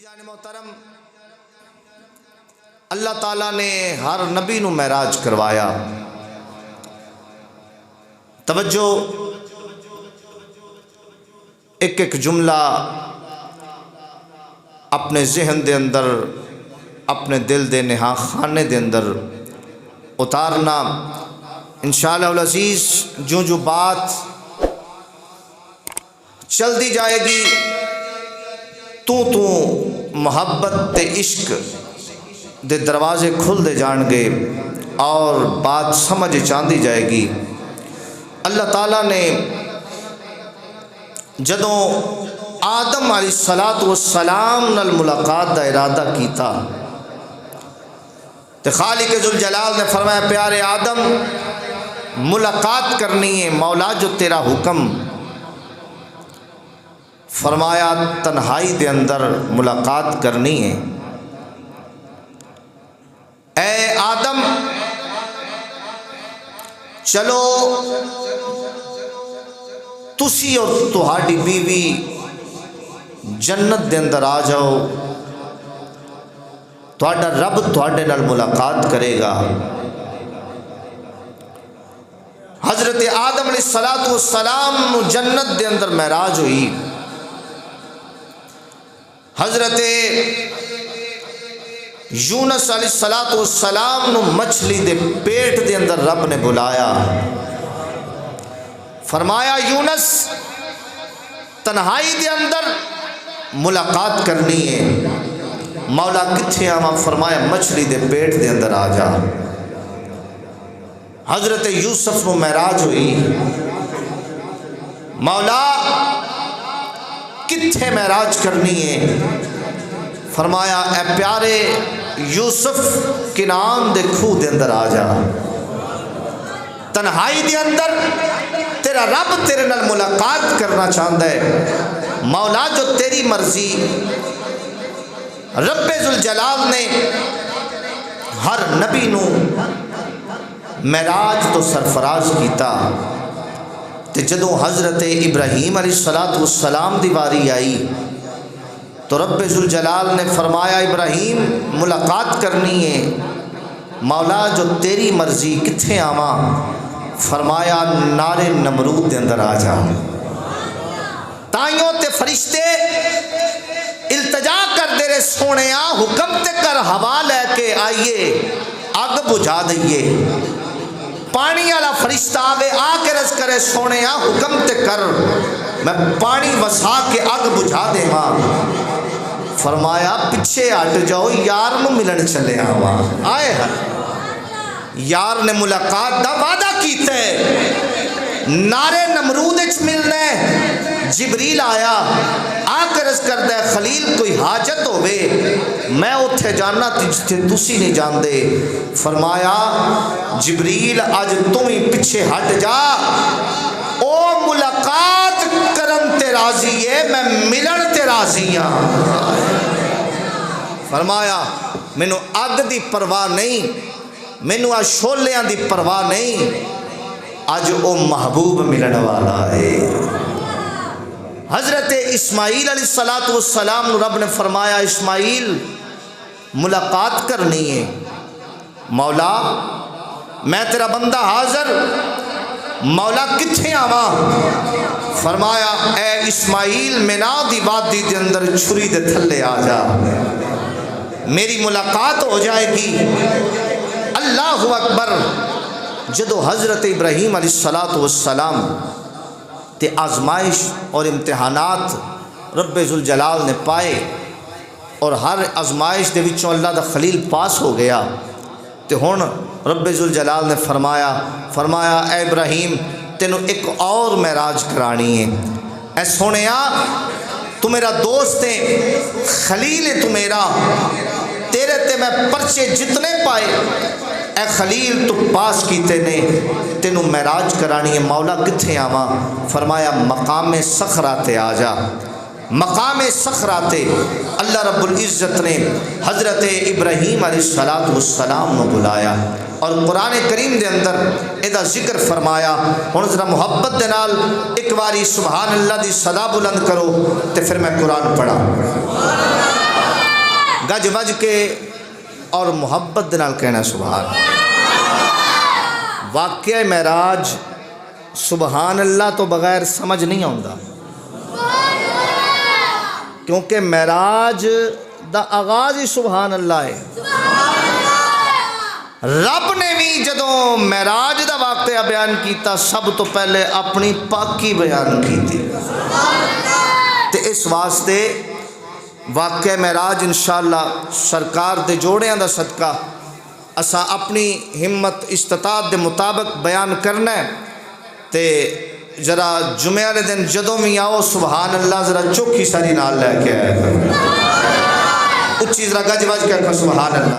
جان محترم، اللہ تعالیٰ نے ہر نبی نو معراج کروایا۔ توجہ، ایک ایک جملہ اپنے ذہن دے اندر، اپنے دل دے نہا خانے دے اندر اتارنا انشاءاللہ العزیز۔ جو جو بات چل دی جائے گی، تو محبت تے عشق دے دروازے کھل دے جان گے اور بات سمجھ چاندی جائے گی۔ اللہ تعالیٰ نے جدوں آدم علیہ السلام نال ملاقات دا ارادہ کیتا تے خالق ذوالجلال نے فرمایا پیارے آدم ملاقات کرنی ہے، مولا جو تیرا حکم۔ فرمایا تنہائی دے اندر ملاقات کرنی ہے۔ اے آدم چلو تسی اور تہاڈی بیوی جنت دے اندر آ جاؤ، تہاڈا رب تہاڈے نال ملاقات کرے گا۔ حضرت آدم علیہ السلام نو جنت دے اندر معراج ہوئی۔ حضرت یونس علیہ السلام نو مچھلی دے پیٹ دے اندر رب نے بلایا، فرمایا یونس تنہائی دے اندر ملاقات کرنی ہے۔ مولا کتھے آواں؟ فرمایا مچھلی دے پیٹ دے اندر آ جا۔ حضرت یوسف نو معراج ہوئی، مولا کتھے معراج کرنی ہے؟ فرمایا اے پیارے یوسف کنعان دے کھوہ دے اندر آ جا۔ تنہائی دے اندر تیرا رب تیرے نال ملاقات کرنا چاہتا ہے۔ مولا جو تیری مرضی۔ رب ذوالجلال نے ہر نبی نو معراج تو سرفراز کیتا تے جدوں حضرت ابراہیم علیہ السلام دی واری آئی تو رب ذوالجلال نے فرمایا ابراہیم ملاقات کرنی ہے، مولا جو تیری مرضی، کتھے آواں؟ فرمایا نار نمرود دے اندر آ جا۔ تائیوں تے فرشتے التجا کر دے رہے سونیا حکم تے کر ہوا لے کے آئیے اگ بجھا دئیے۔ پانی والا فرشتہ آوے آ کے رض کرے سونیا حکم تے کر میں پانی وسا کے اگ بجھا دے ہاں۔ فرمایا پیچھے ہٹ جاؤ، یار نو ملن چلے آواں۔ آئے یار نے ملاقات دا وعدہ کیتا ہے، نارے نمرود اچ ملنے۔ جبریل آیا آ کے رض کر دے خلیل کوئی حاجت ہوئے میں اتھے جاننا جتھے تسی نہیں جان دے۔ فرمایا جبریل آج تم ہی پیچھے ہٹ جا، او ملاقات کرن تے راضی ہے، میں ملن تے راضی ہاں۔ فرمایا مینو اگ دی پرواہ نہیں، مینو آج شولیاں دی پرواہ نہیں، آج او محبوب ملن والا ہے۔ حضرت اسماعیل علیہ السلام نو رب نے فرمایا اسماعیل ملاقات کرنی ہے، مولا میں تیرا بندہ حاضر، مولا کتھے آواں؟ فرمایا اے اسماعیل مینا دی وادی دے اندر چھری دے تھلے آ جا، میری ملاقات ہو جائے گی۔ اللہ اکبر۔ جدو حضرت ابراہیم علیہ السلام تے آزمائش اور امتحانات رب ذوالجلال نے پائے اور ہر آزمائش دے وچوں اللہ دا خلیل پاس ہو گیا تے ہن رب ذوالجلال نے فرمایا اے ابراہیم تینوں ایک اور معراج کرانی ہے۔ اے سونیا تو میرا دوست ہے، خلیل ہے تو میرا، تیرے تے میں پرچے جتنے پائے اے خلیل تو پاس کیتے نے، تینوں معراج کرانی ہے۔ مولا کتھے آواں؟ فرمایا مقام صخرہ تے آ جا۔ مقام صخرہ تے اللہ رب العزت نے حضرت ابراہیم علیہ السلام نو بلایا اور قرآن کریم دے اندر ادا ذکر فرمایا۔ ہن ذرا محبت دے نال ایک باری سبحان اللہ دی صدا بلند کرو تے پھر میں قرآن پڑھا۔ گج وج کے اور محبت دے نال کہنا سبحان اللہ۔ واقعہ معراج سبحان اللہ تو بغیر سمجھ نہیں آتا، کیونکہ معراج دا آغاز ہی سبحان اللہ ہے۔ رب نے بھی جدوں معراج دا واقعہ بیان کیتا سب تو پہلے اپنی پاکی بیان کی، تے اس واسطے واقعہ معراج انشاءاللہ سرکار دے جوڑیاں دا صدقہ اسا اپنی ہمت استطاعت دے مطابق بیان کرنا ہے۔ تے ذرا جمعہ والے دن جدوں بھی آؤ سبحان اللہ ذرا چوکھی ساری نال لے کے آئے، اچھی ذرا گج وج کے سبحان اللہ۔